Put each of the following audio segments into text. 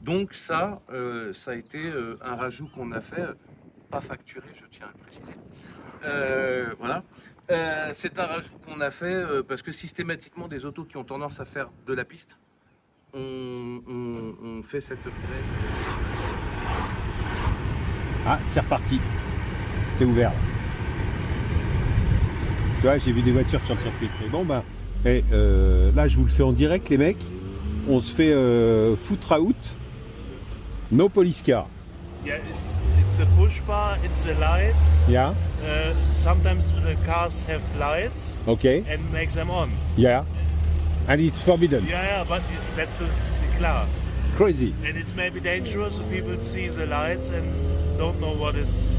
Donc ça a été un rajout qu'on a fait, pas facturé, je tiens à le préciser. Voilà. C'est un rajout qu'on a fait parce que systématiquement des autos qui ont tendance à faire de la piste, on fait cette upgrade. Ah, c'est reparti. C'est ouvert là. Tu vois, j'ai vu des voitures sur le circuit. C'est bon, ben, là, je vous le fais en direct, les mecs. On se fait foutre out. No police car. Yeah, it's a push bar, it's the lights. Yeah. Sometimes the cars have lights Okay. and make them on. Yeah. And it's forbidden. Yeah, but that's the car. Crazy. And it may be dangerous if people see the lights and don't know what's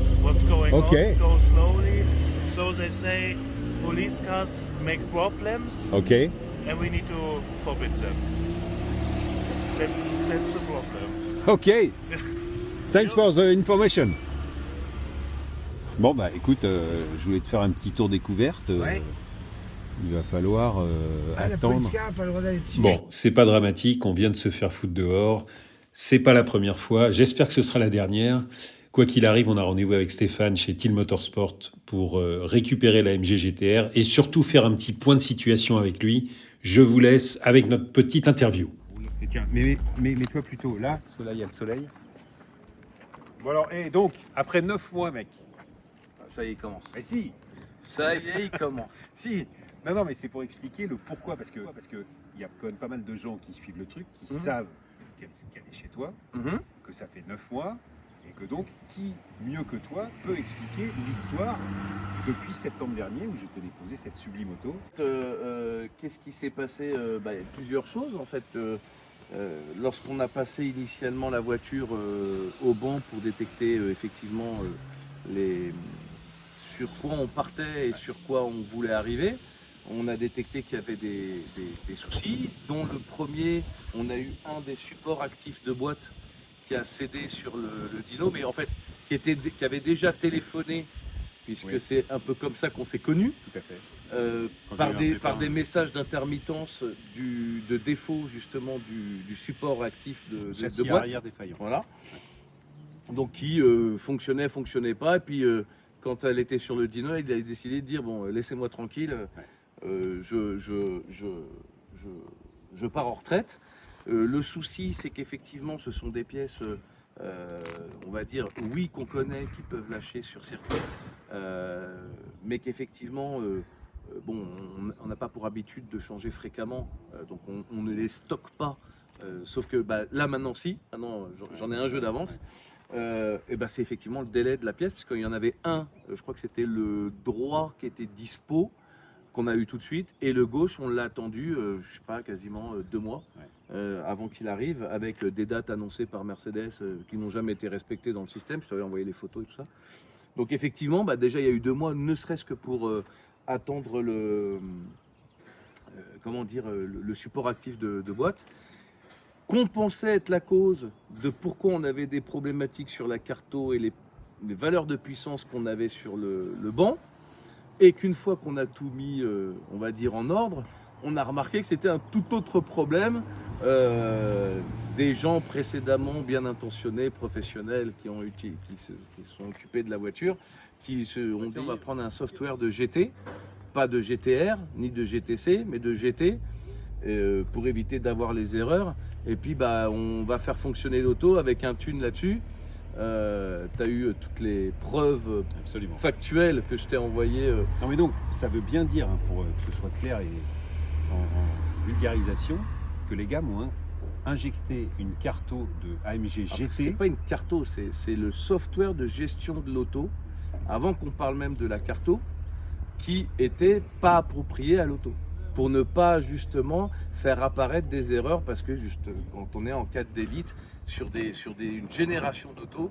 going Okay. on, go slowly. So they say police cars make problems Okay. and we need to forbid them. That's the problem. Okay. Thanks for the information. Bon, bah écoute, je voulais te faire un petit tour découverte. Ouais. Il va falloir La attendre. police car n'a pas le droit d'aller dessus. Bon, c'est pas dramatique, on vient de se faire foutre dehors. C'est pas la première fois, j'espère que ce sera la dernière. Quoi qu'il arrive, on a rendez-vous avec Stéphane chez Thiel Motorsport pour récupérer la MG GTR et surtout faire un petit point de situation avec lui. Je vous laisse avec notre petite interview. Et tiens, mets-toi plutôt là, parce que là il y a le soleil. Bon alors, et donc, après 9 mois, mec. Ça y est, il commence. Mais si, Ça y est, il commence. si. Non, mais c'est pour expliquer le pourquoi, parce que il y a quand même pas mal de gens qui suivent le truc, qui savent qu'elle est chez toi, que ça fait 9 mois, et que donc, qui mieux que toi peut expliquer l'histoire depuis septembre dernier où je t'ai déposé cette sublime auto. Qu'est-ce qui s'est passé Il y a plusieurs choses en fait. Lorsqu'on a passé initialement la voiture au banc pour détecter effectivement sur quoi on partait et sur quoi on voulait arriver, on a détecté qu'il y avait des soucis, dont le premier, on a eu un des supports actifs de boîte qui a cédé sur le dyno, mais en fait qui avait déjà téléphoné, puisque Oui. c'est un peu comme ça qu'on s'est connus. Tout à fait. Quand Par il y a eu un par pépin. des messages d'intermittence de défaut justement du support actif de Châssis boîte. arrière défaillant. Voilà. Donc qui fonctionnait pas. Et puis quand elle était sur le dyno, il a décidé de dire bon, laissez-moi tranquille, je pars en retraite. Le souci, c'est qu'effectivement, ce sont des pièces, on va dire, oui, qu'on connaît, qui peuvent lâcher sur circuit, mais qu'effectivement, bon, on n'a pas pour habitude de changer fréquemment, donc on ne les stocke pas. Sauf que là maintenant si, maintenant j'en ai un jeu d'avance. Et c'est effectivement le délai de la pièce, puisqu'il y en avait un, je crois que c'était le droit qui était dispo, qu'on a eu tout de suite, et le gauche on l'a attendu, je sais pas, quasiment 2 mois avant qu'il arrive, avec des dates annoncées par Mercedes qui n'ont jamais été respectées dans le système. Je t'avais envoyé les photos et tout ça. Donc effectivement, déjà il y a eu 2 mois, ne serait-ce que pour attendre le support actif de boîte, qu'on pensait être la cause de pourquoi on avait des problématiques sur la carto et les valeurs de puissance qu'on avait sur le banc, et qu'une fois qu'on a tout mis, on va dire, en ordre, on a remarqué que c'était un tout autre problème. Des gens précédemment bien intentionnés, professionnels, qui se sont occupés de la voiture, qui se ont dit on va prendre un software de GT, pas de GTR, ni de GTC, mais de GT, pour éviter d'avoir les erreurs. Et puis on va faire fonctionner l'auto avec un tune là-dessus. Tu as eu toutes les preuves Absolument. factuelles que je t'ai envoyées. Non mais donc, ça veut bien dire, hein, pour que ce soit clair et en vulgarisation, que les gars m'ont injecté une carto de AMG Alors, GT. c'est pas une carto, c'est le software de gestion de l'auto, avant qu'on parle même de la carto, qui était pas approprié à l'auto, pour ne pas justement faire apparaître des erreurs, parce que juste quand on est en cas d'élite sur une génération d'auto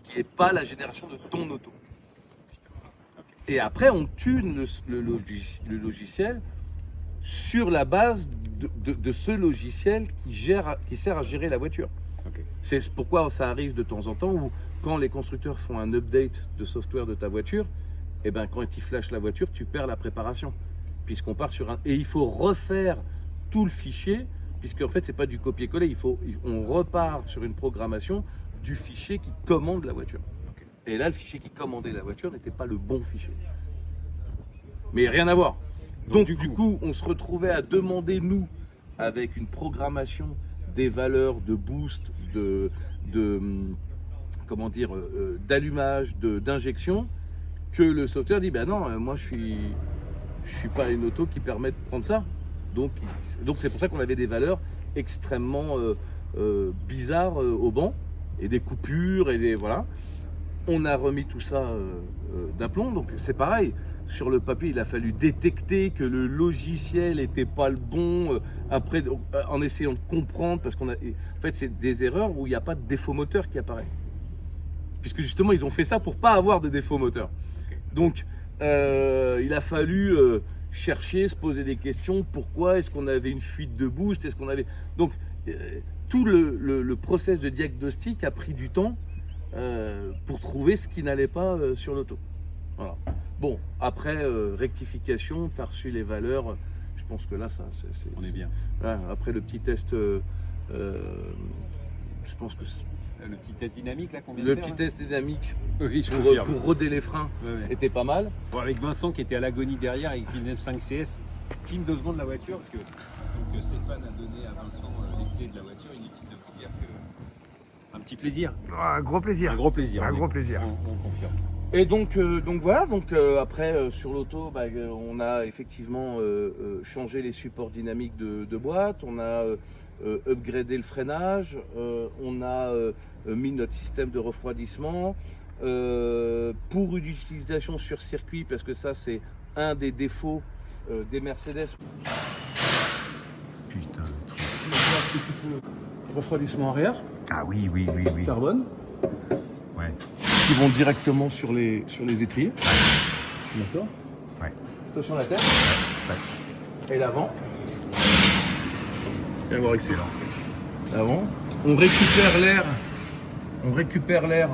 qui est pas la génération de ton auto. Et après on tune le logiciel sur la base de ce logiciel qui sert à gérer la voiture. Ok. C'est pourquoi ça arrive de temps en temps où quand les constructeurs font un update de software de ta voiture, et quand ils flashent la voiture, tu perds la préparation, puisqu'on part sur et il faut refaire tout le fichier, puisque en fait, c'est pas du copier-coller. On repart sur une programmation du fichier qui commande la voiture. Ok. Et là, le fichier qui commandait la voiture n'était pas le bon fichier. Mais rien à voir. Donc du coup, on se retrouvait à demander, nous, avec une programmation, des valeurs de boost, comment dire, d'allumage, d'injection, que le software dit, ben non, moi je suis pas une auto qui permet de prendre ça. Donc c'est pour ça qu'on avait des valeurs extrêmement bizarres au banc, et des coupures, et des voilà. On a remis tout ça d'aplomb, donc c'est pareil. Sur le papier, il a fallu détecter que le logiciel n'était pas le bon. Après, en essayant de comprendre, parce en fait, c'est des erreurs où il n'y a pas de défaut moteur qui apparaît. Puisque justement, ils ont fait ça pour pas avoir de défaut moteur. Okay. Donc, il a fallu chercher, se poser des questions. Pourquoi est-ce qu'on avait une fuite de boost? Est-ce qu'on avait... Donc, tout le process de diagnostic a pris du temps pour trouver ce qui n'allait pas sur l'auto. Voilà. Bon, après rectification, tu as reçu les valeurs. Je pense que là, ça, on est bien. Ouais, après le petit test, je pense que le petit test dynamique là qu'on vient le de faire. Le petit test dynamique oui, pour roder les freins était pas mal. Bon, avec Vincent qui était à l'agonie derrière avec une M5 CS, filme 2 secondes la voiture parce que donc, Stéphane a donné à Vincent les clés de la voiture. Inutile de vous dire que un petit plaisir. Un gros plaisir. Un gros plaisir. Un gros plaisir. On confirme. Et donc voilà, après sur l'auto, on a effectivement changé les supports dynamiques de boîte, on a upgradé le freinage, on a mis notre système de refroidissement pour une utilisation sur circuit, parce que ça c'est un des défauts des Mercedes. Putain, le truc. Refroidissement arrière, Ah oui. carbone, Ouais. qui vont directement sur les étriers. D'accord. Ouais. Attention à la tête. Ouais. Et l'avant. Viens voir ici. L'avant. On récupère l'air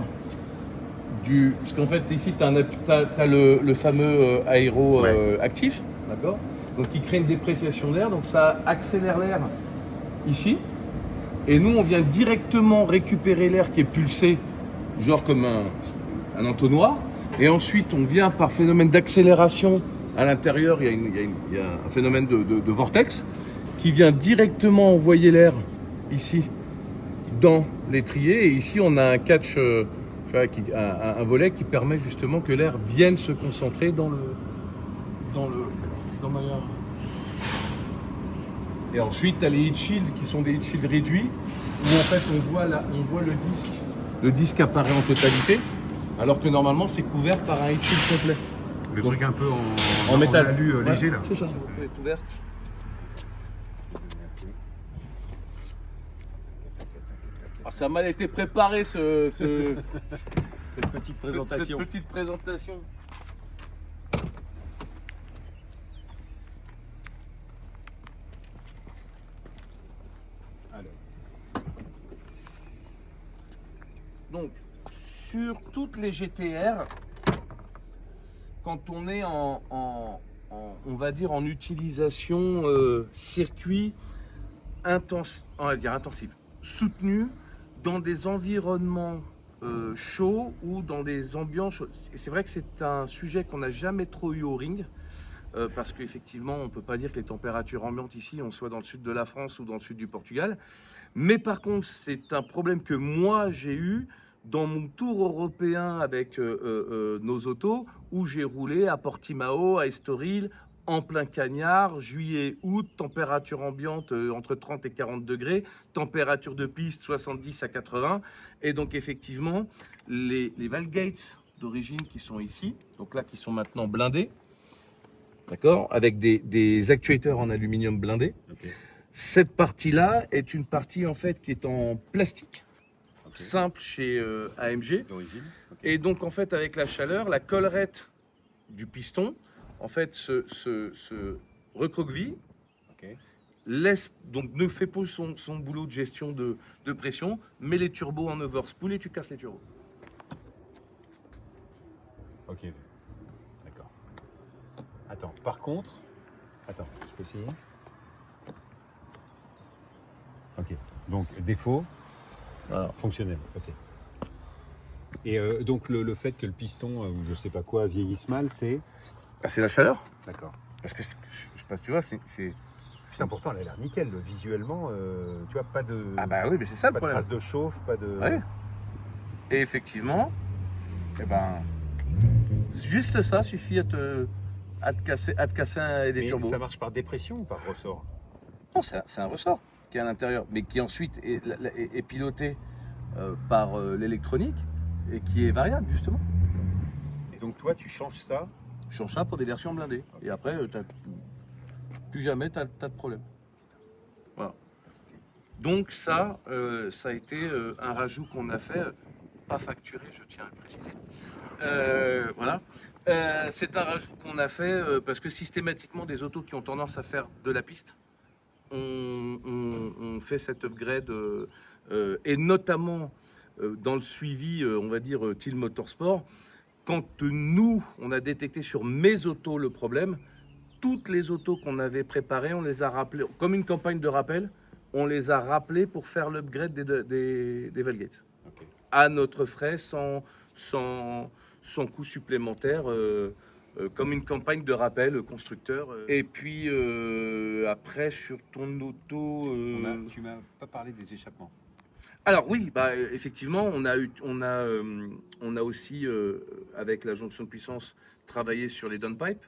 du... Parce qu'en fait, ici, tu as le fameux aéro actif. D'accord. Donc, qui crée une dépréciation d'air. Donc, ça accélère l'air ici. Et nous, on vient directement récupérer l'air qui est pulsé, genre comme un entonnoir. Et ensuite, on vient par phénomène d'accélération à l'intérieur, il y a un phénomène de vortex qui vient directement envoyer l'air ici dans l'étrier. Et ici, on a un catch, un volet qui permet justement que l'air vienne se concentrer dans manière. Et ensuite, tu as les heat shields qui sont des heat shields réduits, où en fait on voit le disque. Le disque apparaît en totalité, alors que normalement c'est couvert par un heat shield complet. Le truc un peu En métal. alu léger là. C'est ça. Elle est ouverte. Ah, ça a mal été préparé cette Petite présentation. Cette petite présentation. Donc, sur toutes les GTR, quand on est on va dire en utilisation circuit on va dire intensive, soutenu dans des environnements chauds ou dans des ambiances chaudes. Et c'est vrai que c'est un sujet qu'on n'a jamais trop eu au ring. Parce qu'effectivement, on ne peut pas dire que les températures ambiantes ici, on soit dans le sud de la France ou dans le sud du Portugal. Mais par contre, c'est un problème que moi j'ai eu dans mon tour européen avec nos autos, où j'ai roulé à Portimao, à Estoril, en plein cagnard, juillet, août, température ambiante entre 30 et 40 degrés, température de piste 70 à 80. Et donc effectivement, les valvegates d'origine qui sont ici, donc là qui sont maintenant blindés, d'accord, avec des actuateurs en aluminium blindé. Okay. Cette partie-là est une partie en fait qui est en plastique, simple chez AMG. D'origine. Et donc en fait avec la chaleur, la collerette du piston en fait se recroqueville, donc ne fait pas son boulot de gestion de pression, met les turbos en overspool et tu casses les turbos. Ok, d'accord. Attends, par contre, je peux essayer. Donc défaut, Voilà. fonctionnel. Ok. Et donc le fait que le piston, ou je sais pas quoi, vieillisse mal, c'est... Ah, c'est la chaleur. D'accord. Parce que, je sais pas si tu vois, c'est... C'est important, elle a l'air nickel, visuellement, tu vois, pas de... Ah bah oui, mais c'est ça le pas de problème. traces de chauffe, pas de... Ouais. Et effectivement, eh ben, juste ça suffit à te casser des Mais turbos. ça marche par dépression ou par ressort? Non, c'est un ressort qui est à l'intérieur, mais qui ensuite est piloté par l'électronique et qui est variable justement. Et donc toi, tu changes ça? Je change ça pour des versions blindées. Et après, plus jamais tu as de problème. Voilà. Donc ça a été un rajout qu'on a fait, pas facturé, je tiens à le préciser. Voilà. C'est un rajout qu'on a fait parce que systématiquement des autos qui ont tendance à faire de la piste, on fait cet upgrade et notamment dans le suivi, on va dire, Teal Motorsport. Quand nous, on a détecté sur mes autos le problème, toutes les autos qu'on avait préparées, on les a rappelées, comme une campagne de rappel, on les a rappelées pour faire l'upgrade des Valgates. Okay. À notre frais, sans coût supplémentaire, comme une campagne de rappel constructeur. Et puis après, sur ton auto... Tu m'as pas parlé des échappements. Alors oui, bah, effectivement, on a aussi, avec la jonction de puissance, travaillé sur les downpipes,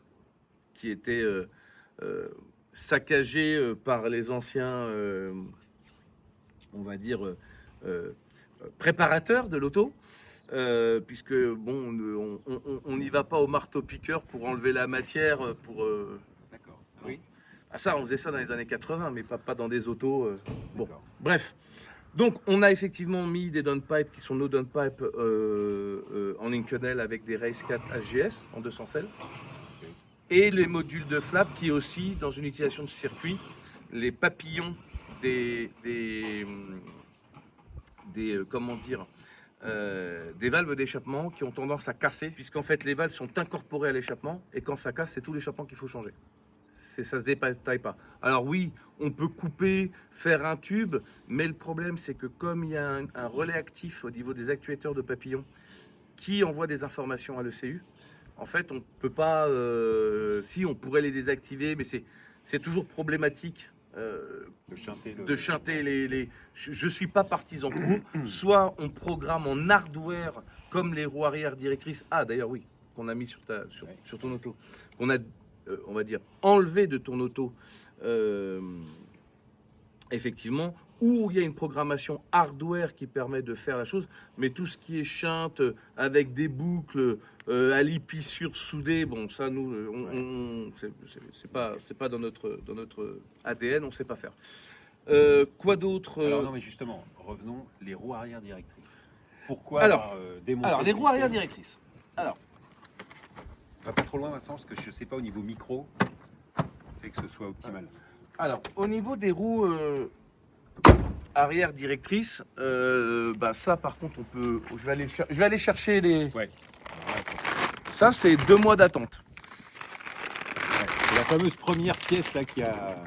qui étaient saccagés par les anciens, on va dire, préparateurs de l'auto, puisque bon, on n'y va pas au marteau-piqueur pour enlever la matière, pour... D'accord. Oui. Ah ça, on faisait ça dans les années 80, mais pas dans des autos. Bon, D'accord. bref. Donc, on a effectivement mis des downpipes qui sont nos downpipes en Inconel avec des Race 4 HGS en 200 selles. Et les modules de flap qui aussi, dans une utilisation de circuit, les papillons des comment dire, des valves d'échappement qui ont tendance à casser, puisqu'en fait les valves sont incorporées à l'échappement et quand ça casse, c'est tout l'échappement qu'il faut changer. Ça se détaille pas. Alors oui, on peut couper, faire un tube, mais le problème c'est que comme il y a un relais actif au niveau des actuateurs de papillons qui envoie des informations à l'ECU, en fait on peut pas, si on pourrait les désactiver, mais c'est toujours problématique de chanter les... Je suis pas partisan pour. Soit on programme en hardware comme les roues arrière directrices. Ah d'ailleurs oui, qu'on a mis sur ton auto. On a on va dire, enlevé de ton auto, effectivement, où il y a une programmation hardware qui permet de faire la chose, mais tout ce qui est chinte avec des boucles à l'épissure soudée, bon, ça, nous, c'est pas dans notre ADN, on sait pas faire. Quoi d'autre Alors non, mais justement, revenons, les roues arrière directrices. Pourquoi démonter alors, les roues arrière directrices. Alors, va pas trop loin, Vincent, parce que je sais pas au niveau micro, c'est que ce soit optimal. Alors, au niveau des roues arrière directrices, bah ça par contre on peut. Je vais aller chercher les. Ouais. Ça c'est 2 mois d'attente. Ouais. C'est la fameuse première pièce là qui a.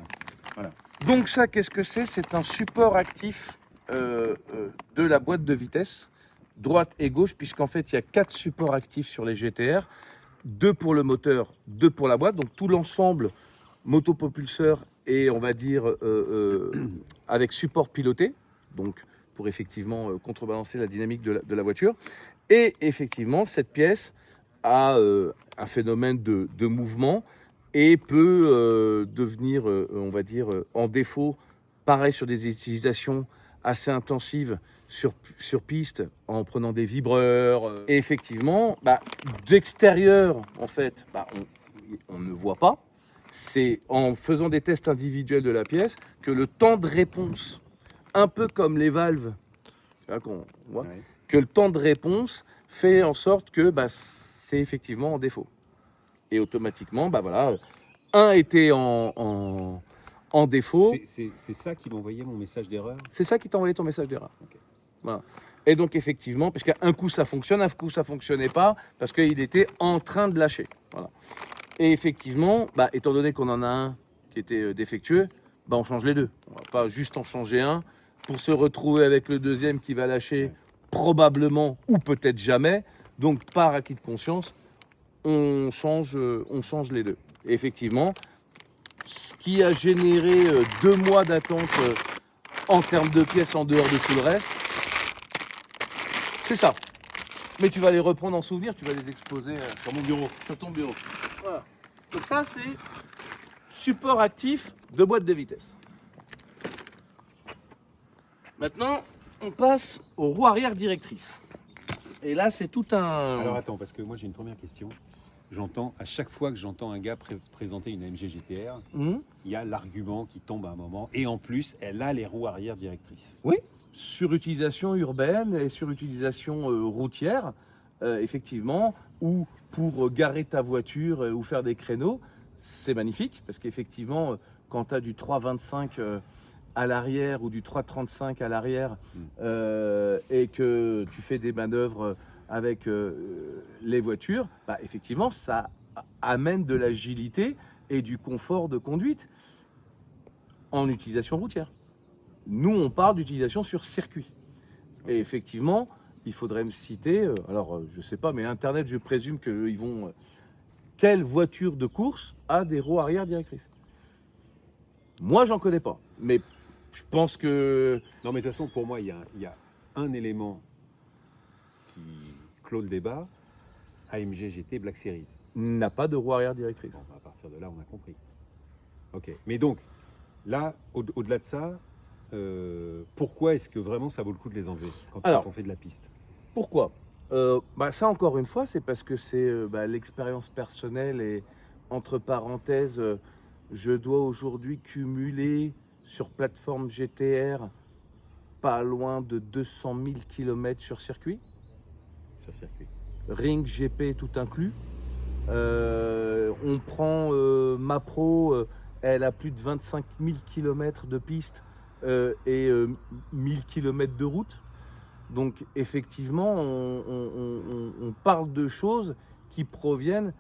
Voilà. Donc ça, qu'est-ce que c'est? C'est un support actif de la boîte de vitesse, droite et gauche, puisqu'en fait il y a 4 supports actifs sur les GTR. 2 pour le moteur, 2 pour la boîte, donc tout l'ensemble motopropulseur et on va dire avec support piloté, donc pour effectivement contrebalancer la dynamique de la voiture. Et effectivement, cette pièce a un phénomène de mouvement et peut devenir, on va dire, en défaut, pareil sur des utilisations assez intensives sur piste, en prenant des vibreurs. Et effectivement, d'extérieur, en fait, on ne voit pas. C'est en faisant des tests individuels de la pièce que le temps de réponse, un peu comme les valves, qu'on voit, Ouais. que le temps de réponse fait en sorte que c'est effectivement en défaut. Et automatiquement, voilà, un était en défaut. C'est ça qui m'envoyait mon message d'erreur. C'est ça qui t'a envoyé ton message d'erreur. Okay. Voilà. Et donc effectivement, parce qu'un coup ça fonctionne, un coup ça fonctionnait pas, parce qu'il était en train de lâcher. Voilà. Et effectivement, étant donné qu'on en a un qui était défectueux, on change les deux. On va pas juste en changer un pour se retrouver avec le deuxième qui va lâcher probablement ou peut-être jamais. Donc, par acquis de conscience, on change les deux. Et effectivement, ce qui a généré 2 mois d'attente en termes de pièces en dehors de tout le reste, c'est ça. Mais tu vas les reprendre en souvenir, tu vas les exposer sur mon bureau, sur ton bureau. Voilà. Donc ça, c'est support actif de boîte de vitesse. Maintenant, on passe aux roues arrière directrices. Et là, c'est tout un... Alors attends, parce que moi j'ai une première question. J'entends, à chaque fois que j'entends un gars présenter une AMG GTR, il y a l'argument qui tombe à un moment. Et en plus, elle a les roues arrière directrices. Oui, surutilisation urbaine et surutilisation routière, effectivement, ou pour garer ta voiture ou faire des créneaux, c'est magnifique, parce qu'effectivement, quand tu as du 3,25 à l'arrière ou du 3,35 à l'arrière, et que tu fais des manœuvres avec les voitures, bah, effectivement, ça amène de l'agilité et du confort de conduite en utilisation routière. Nous, on parle d'utilisation sur circuit. Et effectivement, il faudrait me citer, je ne sais pas, mais Internet, je présume qu'ils vont... quelle voiture de course a des roues arrière directrices? Moi, j'en connais pas. Mais je pense que... Non, mais de toute façon, pour moi, il y a un élément qui clôt le débat. AMG GT Black Series n'a pas de roue arrière directrice. Bon, à partir de là, on a compris. Ok. Mais donc, là, au-delà de ça, pourquoi est-ce que vraiment ça vaut le coup de les enlever quand on fait de la piste? Pourquoi? Ça, encore une fois, c'est parce que c'est l'expérience personnelle et, entre parenthèses, je dois aujourd'hui cumuler sur plateforme GTR pas loin de 200 000 km sur circuit. Sur circuit. Ring, GP, tout inclus. On prend ma Pro, elle a plus de 25 000 km de piste et 1000 km de route. Donc effectivement, on parle de choses qui proviennent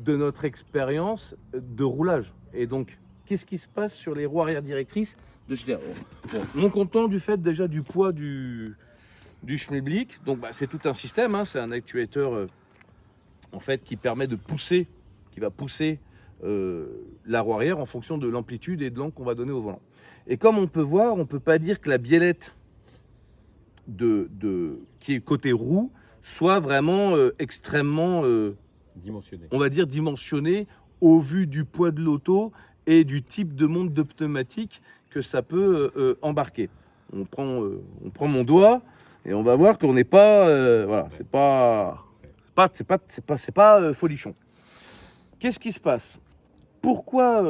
de notre expérience de roulage. Et donc, qu'est-ce qui se passe sur les roues arrière directrices de GTR? Non content du fait déjà du poids du Schmilblick. Donc c'est tout un système, c'est un actuateur en fait qui permet de pousser, qui va pousser la roue arrière en fonction de l'amplitude et de l'angle qu'on va donner au volant. Et comme on peut voir, on ne peut pas dire que la biellette qui est côté roue soit vraiment extrêmement dimensionné. On va dire dimensionné au vu du poids de l'auto et du type de montre de pneumatique que ça peut embarquer. On prend mon doigt et on va voir qu'on n'est pas voilà, c'est pas folichon. Qu'est-ce qui se passe? Pourquoi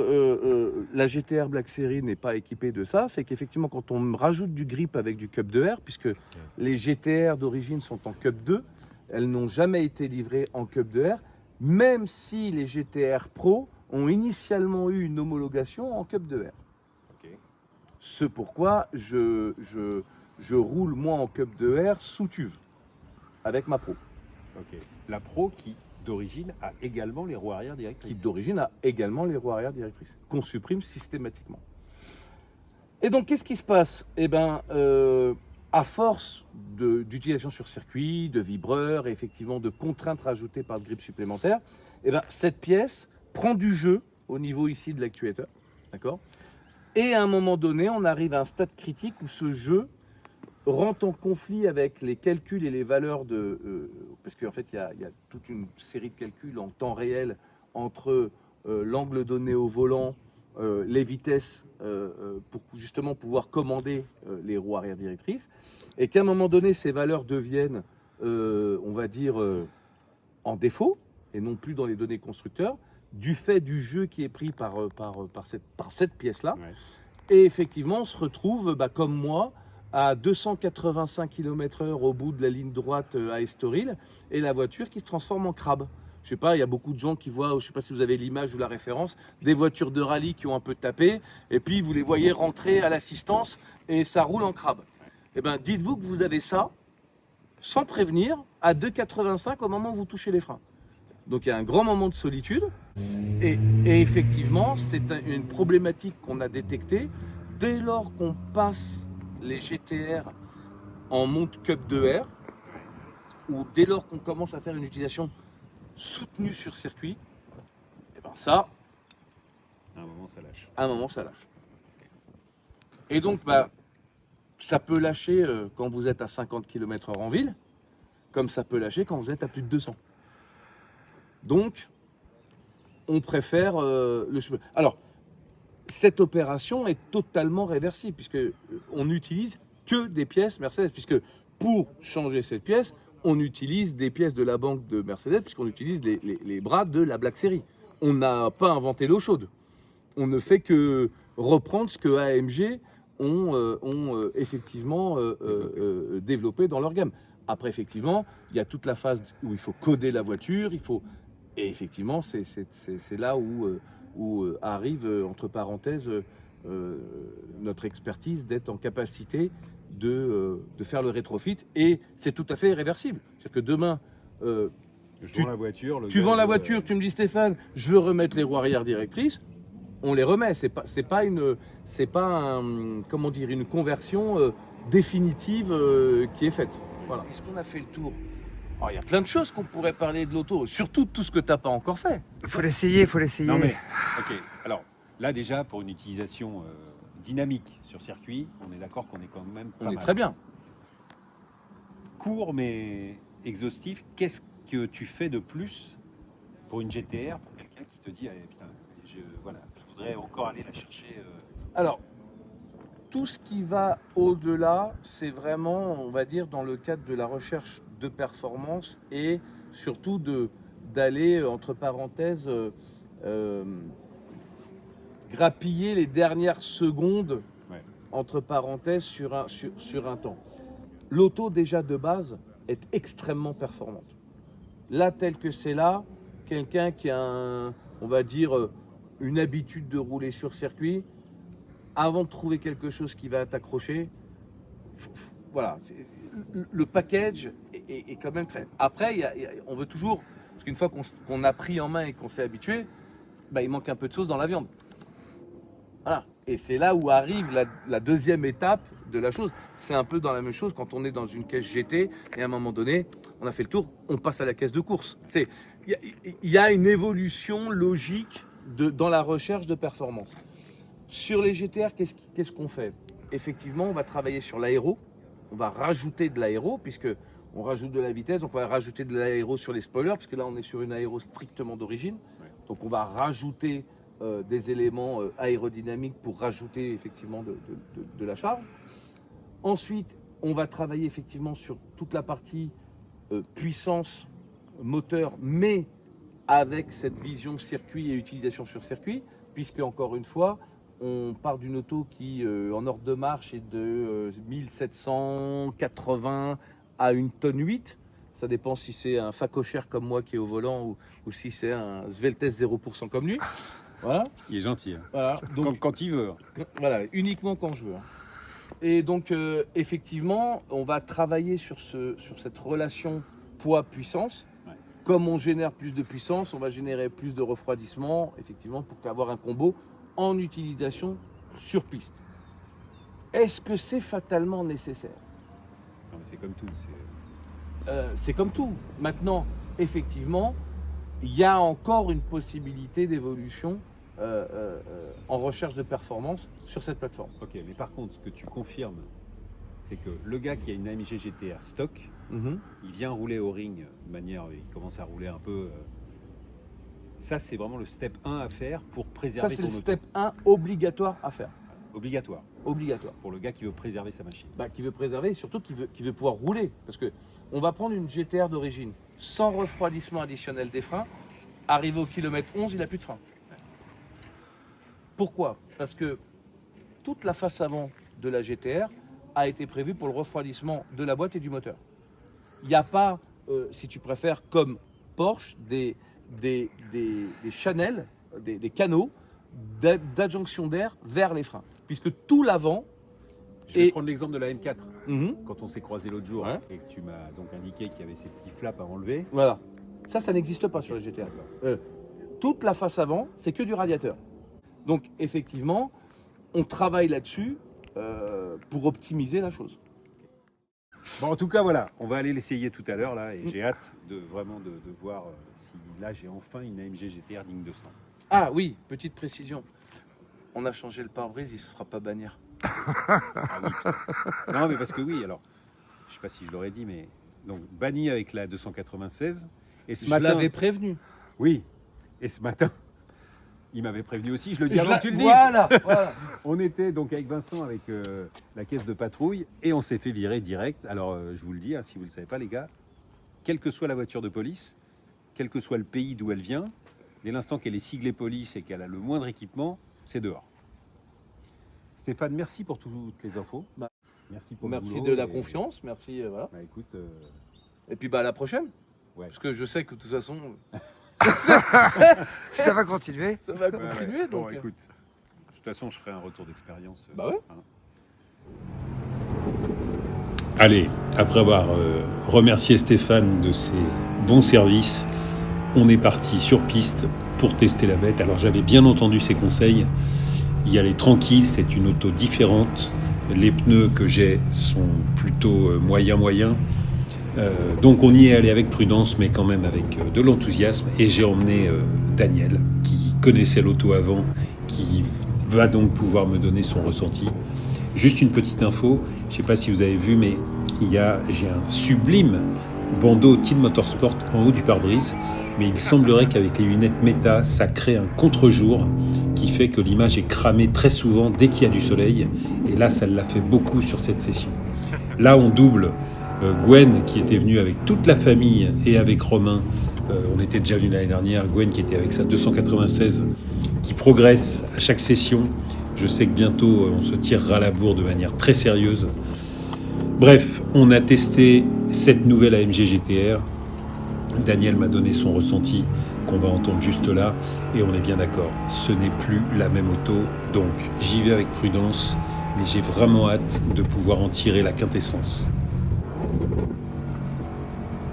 la GTR Black Series n'est pas équipée de ça? C'est qu'effectivement, quand on rajoute du grip avec du Cup 2R, puisque les GTR d'origine sont en Cup 2, elles n'ont jamais été livrées en Cup 2R, même si les GTR Pro ont initialement eu une homologation en Cup 2R. Okay. Ce pourquoi je roule moi en Cup 2R sous TUV, avec ma Pro. Ok. La Pro qui... d'origine a également les roues arrière directrices. Qui d'origine a également les roues arrière directrices, qu'on supprime systématiquement. Et donc, qu'est-ce qui se passe? À force d'utilisation sur circuit, de vibreurs et effectivement de contraintes rajoutées par le grip supplémentaire, cette pièce prend du jeu au niveau ici de l'actuateur, d'accord? Et à un moment donné, on arrive à un stade critique où ce jeu rentre en conflit avec les calculs et les valeurs parce qu'en fait, il y a toute une série de calculs en temps réel entre l'angle donné au volant, les vitesses, pour justement pouvoir commander les roues arrière directrices, et qu'à un moment donné, ces valeurs deviennent, on va dire, en défaut, et non plus dans les données constructeurs, du fait du jeu qui est pris par cette pièce-là. Ouais. Et effectivement, on se retrouve, comme moi, à 285 km/h au bout de la ligne droite à Estoril, et la voiture qui se transforme en crabe. Je sais pas, il y a beaucoup de gens qui voient, je ne sais pas si vous avez l'image ou la référence, des voitures de rallye qui ont un peu tapé, et puis vous les voyez rentrer à l'assistance, et ça roule en crabe. Eh bien, dites-vous que vous avez ça, sans prévenir, à 2,85 au moment où vous touchez les freins. Donc il y a un grand moment de solitude, et effectivement, c'est une problématique qu'on a détectée dès lors qu'on passe les GTR en monte Cup 2R, où dès lors qu'on commence à faire une utilisation soutenue sur circuit, et ben ça, À un moment, ça lâche. à un moment, ça lâche. Et donc, bah, ça peut lâcher quand vous êtes à 50 km/h en ville, comme ça peut lâcher quand vous êtes à plus de 200. Donc, on préfère le chemin. Alors, cette opération est totalement réversible, puisque on n'utilise que des pièces Mercedes, puisque pour changer cette pièce, on utilise des pièces de la banque de Mercedes, puisqu'on utilise les bras de la Black Series. On n'a pas inventé l'eau chaude. On ne fait que reprendre ce que AMG ont effectivement développé dans leur gamme. Après, effectivement, il y a toute la phase où il faut coder la voiture, et effectivement, c'est là où arrive, entre parenthèses, notre expertise d'être en capacité de faire le rétrofit, et c'est tout à fait réversible. C'est-à-dire que demain, Je vends la voiture. tu vends la voiture, tu me dis Stéphane, je veux remettre les roues arrière directrices, on les remet. C'est pas comment dire, une conversion définitive qui est faite. Voilà. Est-ce qu'on a fait le tour? Alors, il y a plein de choses qu'on pourrait parler de l'auto, surtout tout ce que tu n'as pas encore fait. Faut l'essayer, faut l'essayer. Non mais, ok. Alors là déjà, pour une utilisation dynamique sur circuit, on est d'accord qu'on est quand même pas On est mal. très bien. Court mais exhaustif. Qu'est-ce que tu fais de plus pour une GTR, pour quelqu'un qui te dit, allez, putain, je voudrais encore aller la chercher. Alors, tout ce qui va au-delà, c'est vraiment, on va dire, dans le cadre de la recherche de performance, et surtout d'aller, entre parenthèses, grappiller les dernières secondes, Ouais. entre parenthèses, sur un temps. L'auto, déjà de base, est extrêmement performante. Là, tel que c'est là, quelqu'un qui a, on va dire, une habitude de rouler sur circuit, avant de trouver quelque chose qui va t'accrocher, voilà, le package est quand même très... Après, on veut toujours, parce qu'une fois qu'on a pris en main et qu'on s'est habitué, bah, il manque un peu de sauce dans la viande. Voilà. Et c'est là où arrive la deuxième étape de la chose. C'est un peu dans la même chose quand on est dans une caisse GT, et à un moment donné, on a fait le tour, on passe à la caisse de course. Il y a une évolution logique dans la recherche de performance. Sur les GTR, qu'est-ce qu'on fait? Effectivement, on va travailler sur l'aéro. On va rajouter de l'aéro, puisque on rajoute de la vitesse. Donc on va rajouter de l'aéro sur les spoilers, puisque là on est sur une aéro strictement d'origine. Ouais. Donc on va rajouter des éléments aérodynamiques pour rajouter effectivement de la charge. Ensuite, on va travailler effectivement sur toute la partie puissance, moteur, mais avec cette vision circuit et utilisation sur circuit, puisque encore une fois, on part d'une auto qui, en ordre de marche, est de 1780 à 1,8 tonne. Ça dépend si c'est un facochère comme moi qui est au volant, ou si c'est un Sveltes 0% comme lui. Voilà. Il est gentil. Hein. Voilà. Donc, Quand il veut. voilà, uniquement quand je veux. Et donc, effectivement, on va travailler sur cette relation poids-puissance. Ouais. Comme on génère plus de puissance, on va générer plus de refroidissement, effectivement, pour avoir un combo en utilisation sur piste. Est-ce que c'est fatalement nécessaire? Non, mais c'est comme tout. C'est comme tout. Maintenant, effectivement, il y a encore une possibilité d'évolution en recherche de performance sur cette plateforme. Ok, mais par contre, ce que tu confirmes, c'est que le gars qui a une AMG GTR stock, il vient rouler au ring de manière, il commence à rouler un peu. Ça, c'est vraiment le step 1 à faire pour préserver Ça, c'est ton le auto. step 1 obligatoire à faire. Obligatoire Obligatoire. pour le gars qui veut préserver sa machine. Bah, qui veut préserver, et surtout qui veut pouvoir rouler. Parce que on va prendre une GTR d'origine sans refroidissement additionnel des freins. Arrivé au kilomètre 11, il n'a plus de frein. Pourquoi? Parce que toute la face avant de la GTR a été prévue pour le refroidissement de la boîte et du moteur. Il n'y a pas, si tu préfères, comme Porsche, des channels, des canaux d'adjonction d'air vers les freins. Puisque tout l'avant Je vais Et- prendre l'exemple de la M4. Quand on s'est croisé l'autre jour, Ouais. et que tu m'as donc indiqué qu'il y avait ces petits flaps à enlever. Voilà. Ça n'existe pas sur les GTR. Toute la face avant, c'est que du radiateur. Donc, effectivement, on travaille là-dessus pour optimiser la chose. Bon, en tout cas, voilà, on va aller l'essayer tout à l'heure, là, et j'ai hâte de vraiment de voir si là, j'ai enfin une AMG GTR digne de ce nom. Ah oui, petite précision. On a changé le pare-brise, il ne se fera pas bannir. Ah oui, putain. Non, mais parce que oui, alors, je sais pas si je l'aurais dit, mais donc banni avec la 296. Et ce Je matin, l'avais prévenu. oui, et ce matin, il m'avait prévenu aussi, je le dis avant que tu le dises. Voilà, voilà. On était donc avec Vincent, avec la caisse de patrouille, et on s'est fait virer direct. Alors, je vous le dis, hein, si vous ne le savez pas, les gars, quelle que soit la voiture de police, quel que soit le pays d'où elle vient, dès l'instant qu'elle est siglée police et qu'elle a le moindre équipement, c'est dehors. Stéphane, merci pour toutes les infos. Bah, merci pour le Merci boulot de la et- confiance, merci. Voilà. Bah, écoute, Et puis à la prochaine. ouais. Parce que je sais que de toute façon, Ça va continuer. ça va Ouais, ouais. continuer. Bon, Donc, écoute, de toute façon, je ferai un retour d'expérience. Bah ouais. hein. Allez, après avoir remercié Stéphane de ses bons services, on est parti sur piste pour tester la bête. Alors j'avais bien entendu ses conseils. Y aller tranquille, c'est une auto différente. Les pneus que j'ai sont plutôt moyens. Donc on y est allé avec prudence, mais quand même avec de l'enthousiasme. Et j'ai emmené Daniel, qui connaissait l'auto avant, qui va donc pouvoir me donner son ressenti. Juste une petite info, je ne sais pas si vous avez vu, mais j'ai un sublime bandeau Team Motorsport en haut du pare-brise. Mais il semblerait qu'avec les lunettes méta, ça crée un contre-jour qui fait que l'image est cramée très souvent dès qu'il y a du soleil. Et là, ça l'a fait beaucoup sur cette session. Là, on double Gwen qui était venue avec toute la famille et avec Romain. On était déjà venu l'année dernière. Gwen qui était avec sa 296 qui progresse à chaque session. Je sais que bientôt, on se tirera la bourre de manière très sérieuse. Bref, on a testé cette nouvelle AMG GTR. Daniel m'a donné son ressenti qu'on va entendre juste là et on est bien d'accord, ce n'est plus la même auto, donc j'y vais avec prudence, mais j'ai vraiment hâte de pouvoir en tirer la quintessence.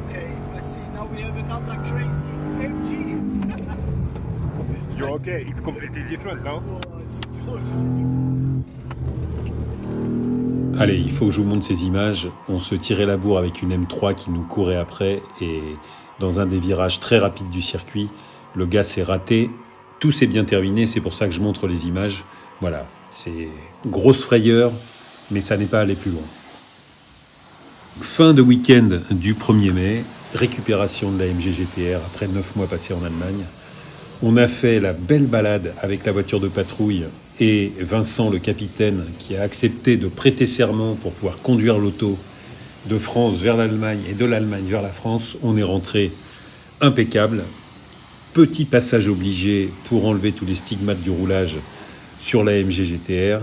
Okay, I see. Now we have another crazy MG. You're okay, it's completely different, no? Oh, it's totally Allez, il faut que je vous montre ces images. On se tirait la bourre avec une M3 qui nous courait après et dans un des virages très rapides du circuit, le gars s'est raté. Tout s'est bien terminé, c'est pour ça que je montre les images. Voilà, c'est grosse frayeur, mais ça n'est pas allé plus loin. Fin de week-end du 1er mai, récupération de la AMG GTR après 9 mois passés en Allemagne. On a fait la belle balade avec la voiture de patrouille et Vincent, le capitaine, qui a accepté de prêter serment pour pouvoir conduire l'auto de France vers l'Allemagne et de l'Allemagne vers la France. On est rentré impeccable. Petit passage obligé pour enlever tous les stigmates du roulage sur la AMG GTR.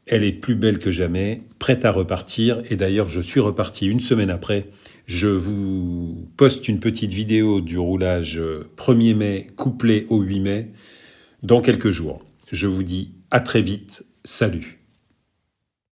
Elle est plus belle que jamais, prête à repartir. Et d'ailleurs, je suis reparti une semaine après. Je vous poste une petite vidéo du roulage 1er mai couplé au 8 mai dans quelques jours. Je vous dis à très vite. Salut.